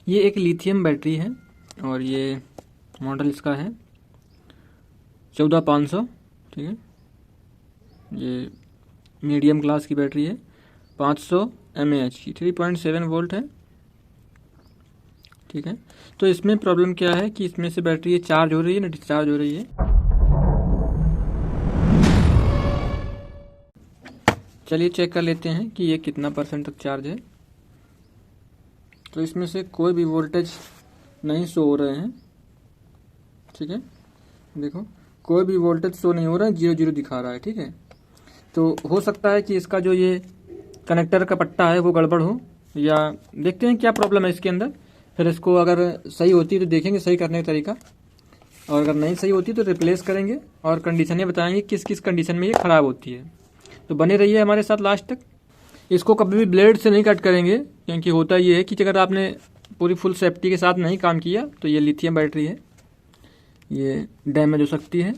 ये एक lithium battery है और ये मॉडल इसका है 14500, ठीक है। ये मीडियम क्लास की बैटरी है, 500 mAh की, 3.7 वोल्ट है, ठीक है। तो इसमें प्रॉब्लम क्या है कि इसमें से बैटरी ये चार्ज हो रही है ना डिस्चार्ज हो रही है। चलिए चेक कर लेते हैं कि ये कितना % तक चार्ज है। तो इसमें से कोई भी वोल्टेज नहीं शो हो रहे हैं, ठीक है। देखो कोई भी वोल्टेज शो नहीं हो रहा है, 0 दिखा रहा है, ठीक है। तो हो सकता है कि इसका जो ये कनेक्टर का पट्टा है वो गड़बड़ हो, या देखते हैं क्या प्रॉब्लम है इसके अंदर। फिर इसको अगर सही होती है तो देखेंगे सही करने का तरीका, और अगर नहीं सही होती तो रिप्लेस करेंगे और कंडीशनें बताएंगे किस किस कंडीशन में ये ख़राब होती है। तो बने रहिए हमारे साथ लास्ट तक। इसको कभी भी ब्लेड से नहीं कट करेंगे, क्योंकि होता ये है कि अगर आपने पूरी फुल सेफ्टी के साथ नहीं काम किया तो ये लिथियम बैटरी है, ये डैमेज हो सकती है।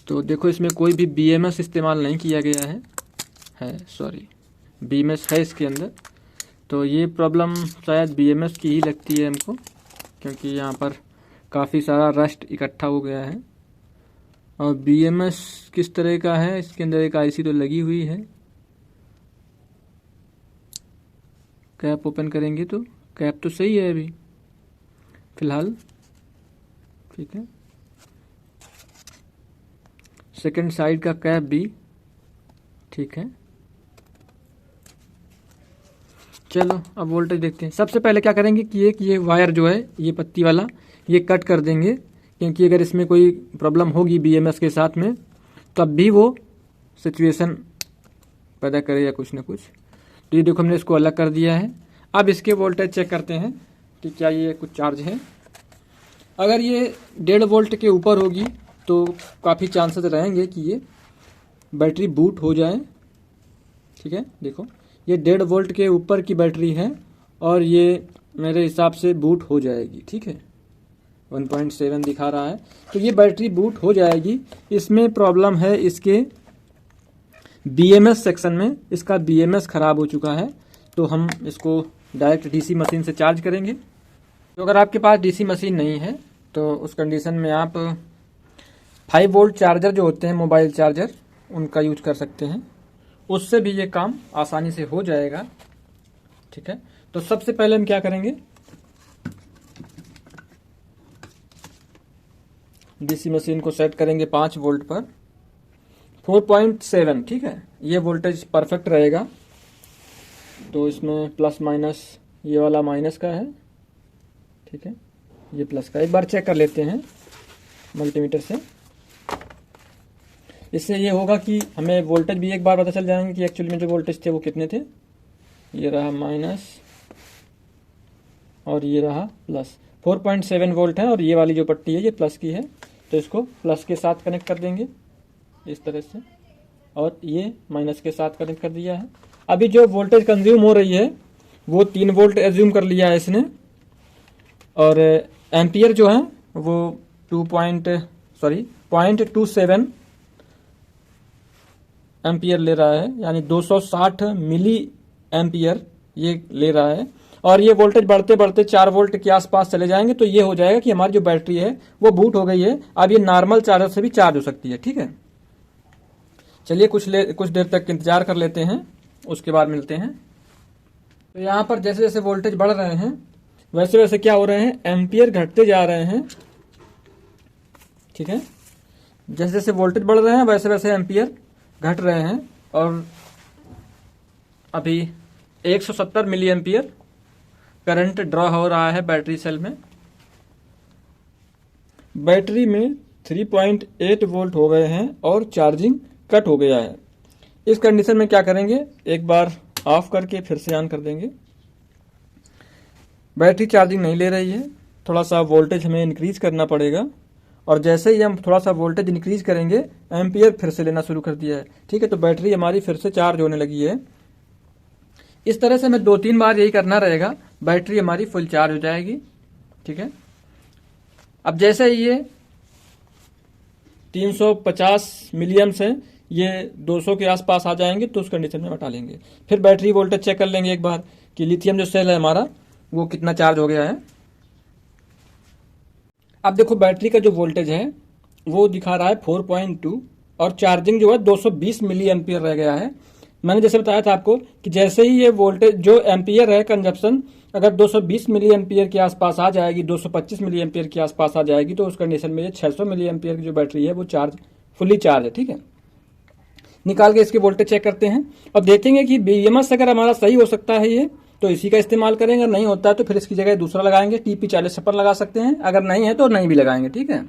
तो देखो इसमें कोई भी BMS इस्तेमाल नहीं किया गया है सॉरी BMS है इसके अंदर। तो ये प्रॉब्लम शायद BMS की ही लगती है हमको, क्योंकि यहाँ पर काफ़ी सारा रस्ट इकट्ठा हो गया है। और BMS किस तरह का है, इसके अंदर एक IC तो लगी हुई है। कैप ओपन करेंगे तो कैप तो सही है अभी फ़िलहाल, ठीक है। सेकंड साइड का कैप भी ठीक है। चलो अब वोल्टेज देखते हैं। सबसे पहले क्या करेंगे कि ये वायर जो है ये पत्ती वाला ये कट कर देंगे, क्योंकि अगर इसमें कोई प्रॉब्लम होगी BMS के साथ में तब भी वो सिचुएशन पैदा करे या कुछ ना कुछ। तो ये देखो हमने इसको अलग कर दिया है। अब इसके वोल्टेज चेक करते हैं कि क्या ये कुछ चार्ज है। अगर ये 1.5 वोल्ट के ऊपर होगी तो काफ़ी चांसेस रहेंगे कि ये बैटरी बूट हो जाए, ठीक है। देखो ये 1.5 वोल्ट के ऊपर की बैटरी है और ये मेरे हिसाब से बूट हो जाएगी, ठीक है। 1.7 दिखा रहा है, तो ये बैटरी बूट हो जाएगी। इसमें प्रॉब्लम है इसके BMS सेक्शन में, इसका BMS ख़राब हो चुका है। तो हम इसको डायरेक्ट DC मशीन से चार्ज करेंगे। तो अगर आपके पास DC मशीन नहीं है तो उस कंडीशन में आप 5 वोल्ट चार्जर जो होते हैं मोबाइल चार्जर, उनका यूज कर सकते हैं, उससे भी ये काम आसानी से हो जाएगा, ठीक है। तो सबसे पहले हम क्या करेंगे, DC मशीन को सेट करेंगे 5 वोल्ट पर 4.7, ठीक है। ये वोल्टेज परफेक्ट रहेगा। तो इसमें प्लस माइनस, ये वाला माइनस का है, ठीक है, ये प्लस का। एक बार चेक कर लेते हैं मल्टीमीटर से। इससे ये होगा कि हमें वोल्टेज भी एक बार पता चल जाएंगे कि एक्चुअली में जो वोल्टेज थे वो कितने थे। ये रहा माइनस और ये रहा प्लस। 4.7 वोल्ट है और ये वाली जो पट्टी है ये प्लस की है, तो इसको प्लस के साथ कनेक्ट कर देंगे इस तरह से, और ये माइनस के साथ कनेक्ट कर दिया है। अभी जो वोल्टेज कंज्यूम हो रही है वो 3 वोल्ट एज्यूम कर लिया है इसने, और एम्पियर जो है वो 0.27 एम्पियर ले रहा है, यानी 260 मिली एम्पियर ये ले रहा है। और ये वोल्टेज बढ़ते बढ़ते 4 वोल्ट के आसपास चले जाएंगे, तो ये हो जाएगा कि हमारी जो बैटरी है वो बूट हो गई है। अब ये नॉर्मल चार्जर से भी चार्ज हो सकती है, ठीक है। चलिए कुछ देर तक इंतजार कर लेते हैं, उसके बाद मिलते हैं। तो यहाँ पर जैसे जैसे वोल्टेज बढ़ रहे हैं वैसे वैसे क्या हो रहे हैं, एम्पियर घटते जा रहे हैं, ठीक है। जैसे जैसे वोल्टेज बढ़ रहे हैं वैसे वैसे एम्पियर घट रहे हैं, और अभी 170 मिली एम्पियर करंट ड्रॉ हो रहा है बैटरी सेल में। बैटरी में 3.8 वोल्ट हो गए हैं और चार्जिंग कट हो गया है। इस कंडीशन में क्या करेंगे, एक बार ऑफ करके फिर से ऑन कर देंगे। बैटरी चार्जिंग नहीं ले रही है, थोड़ा सा वोल्टेज हमें इंक्रीज करना पड़ेगा, और जैसे ही हम थोड़ा सा वोल्टेज इंक्रीज करेंगे एम्पियर फिर से लेना शुरू कर दिया है, ठीक है। तो बैटरी हमारी फिर से चार्ज होने लगी है। इस तरह से हमें 2-3 बार यही करना रहेगा, बैटरी हमारी फुल चार्ज हो जाएगी, ठीक है। अब जैसे ही ये 350 मिलियम्स है, ये 200 के आसपास आ जाएंगे तो उस कंडीशन में हटा लेंगे। फिर बैटरी वोल्टेज चेक कर लेंगे एक बार कि लिथियम जो सेल है हमारा वो कितना चार्ज हो गया है। अब देखो बैटरी का जो वोल्टेज है वो दिखा रहा है 4.2 और चार्जिंग जो है 220 मिली एम्पियर रह गया है। मैंने जैसे बताया था आपको कि जैसे ही ये वोल्टेज जो एम्पियर है कंजप्शन अगर 220 मिली एम्पियर के आसपास आ जाएगी, 225 मिली एम्पियर के आसपास आ जाएगी तो उस कंडीशन में ये 600 मिली एम्पियर की जो बैटरी है वो फुल्ली चार्ज है। ठीक है, निकाल के इसके वोल्टेज चेक करते हैं और देखेंगे कि बीएमएस अगर हमारा सही हो सकता है ये तो इसी का इस्तेमाल करेंगे, नहीं होता है तो फिर इसकी जगह दूसरा लगाएंगे, TP 40 लगा सकते हैं, अगर नहीं है तो नहीं भी लगाएंगे। ठीक है,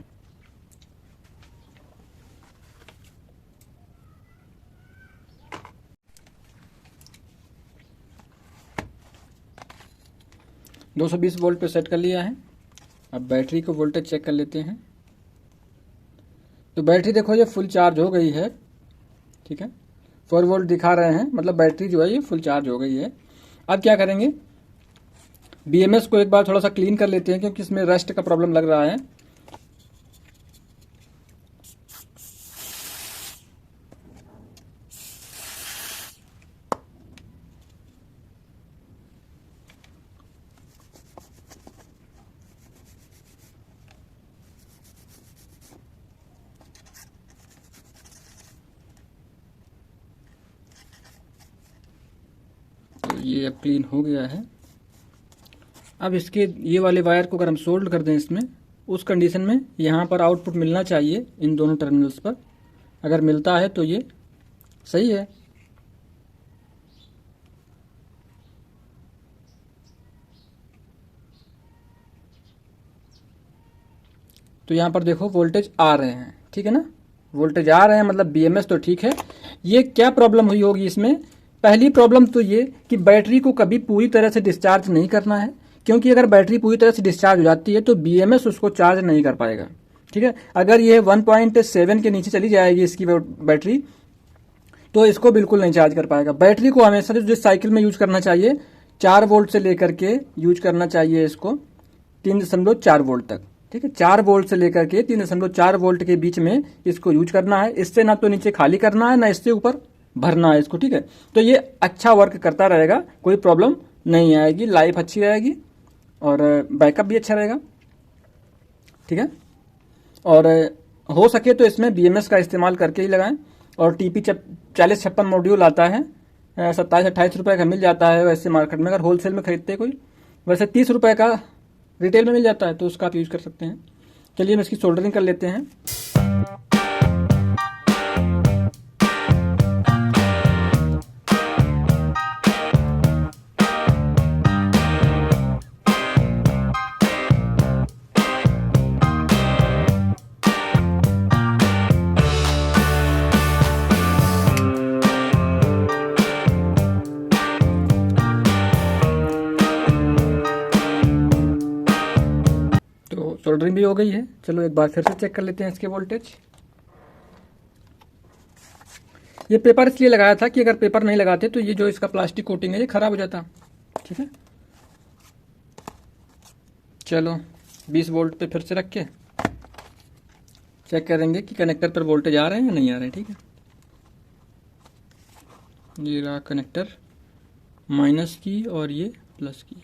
$220 वोल्ट पे सेट कर लिया है। अब बैटरी को वोल्टेज चेक कर लेते हैं। तो बैटरी देखो ये फुल चार्ज हो गई है। ठीक है, 4 वोल्ट दिखा रहे हैं, मतलब बैटरी जो है ये फुल चार्ज हो गई है। अब क्या करेंगे, BMS को एक बार थोड़ा सा क्लीन कर लेते हैं क्योंकि इसमें रस्ट का प्रॉब्लम लग रहा है। तो ये अब क्लीन हो गया है। अब इसके ये वाले वायर को अगर हम सोल्ड कर दें इसमें, उस कंडीशन में यहाँ पर आउटपुट मिलना चाहिए इन दोनों टर्मिनल्स पर। अगर मिलता है तो ये सही है। तो यहाँ पर देखो वोल्टेज आ रहे हैं। ठीक है ना, वोल्टेज आ रहे हैं मतलब BMS तो ठीक है। ये क्या प्रॉब्लम हुई होगी इसमें, पहली प्रॉब्लम तो ये कि बैटरी को कभी पूरी तरह से डिस्चार्ज नहीं करना है, क्योंकि अगर बैटरी पूरी तरह से डिस्चार्ज हो जाती है तो BMS उसको चार्ज नहीं कर पाएगा। ठीक है, अगर ये 1.7 के नीचे चली जाएगी इसकी बैटरी तो इसको बिल्कुल नहीं चार्ज कर पाएगा। बैटरी को हमेशा जिस साइकिल में यूज करना चाहिए 4 वोल्ट से लेकर के यूज करना चाहिए इसको 3.4 वोल्ट तक। ठीक है, 4 वोल्ट से लेकर के 3.4 वोल्ट के बीच में इसको यूज करना है। इससे ना तो नीचे खाली करना है ना इससे ऊपर भरना है इसको। ठीक है, तो ये अच्छा वर्क करता रहेगा, कोई प्रॉब्लम नहीं आएगी, लाइफ अच्छी रहेगी और बैकअप भी अच्छा रहेगा। ठीक है, और हो सके तो इसमें BMS का इस्तेमाल करके ही लगाएं। और TP 4056 मॉड्यूल आता है, 27-28 रुपये का मिल जाता है वैसे मार्केट में, अगर होलसेल में खरीदते कोई, वैसे 30 रुपये का रिटेल में मिल जाता है तो उसका आप यूज़ कर सकते हैं। चलिए हम इसकी सोल्डरिंग कर लेते हैं। सोल्डरिंग भी हो गई है। चलो एक बार फिर से चेक कर लेते हैं इसके वोल्टेज। ये पेपर इसलिए लगाया था कि अगर पेपर नहीं लगाते तो ये जो इसका प्लास्टिक कोटिंग है ये खराब हो जाता। ठीक है, चलो 20 वोल्ट पे फिर से रख के चेक करेंगे कि कनेक्टर पर वोल्टेज आ रहे हैं या नहीं आ रहे हैं। ठीक है, ये रहा कनेक्टर माइनस की और ये प्लस की।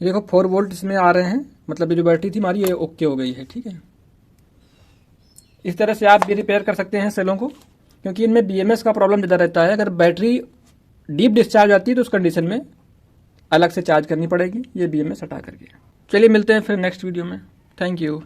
देखो 4 वोल्ट इसमें आ रहे हैं, मतलब ये जो बैटरी थी हमारी ये ओके हो गई है। ठीक है, इस तरह से आप भी रिपेयर कर सकते हैं सेलों को, क्योंकि इनमें BMS का प्रॉब्लम ज़्यादा रहता है। अगर बैटरी डीप डिस्चार्ज आती है तो उस कंडीशन में अलग से चार्ज करनी पड़ेगी ये BMS हटा करके। चलिए मिलते हैं फिर नेक्स्ट वीडियो में। Thank you.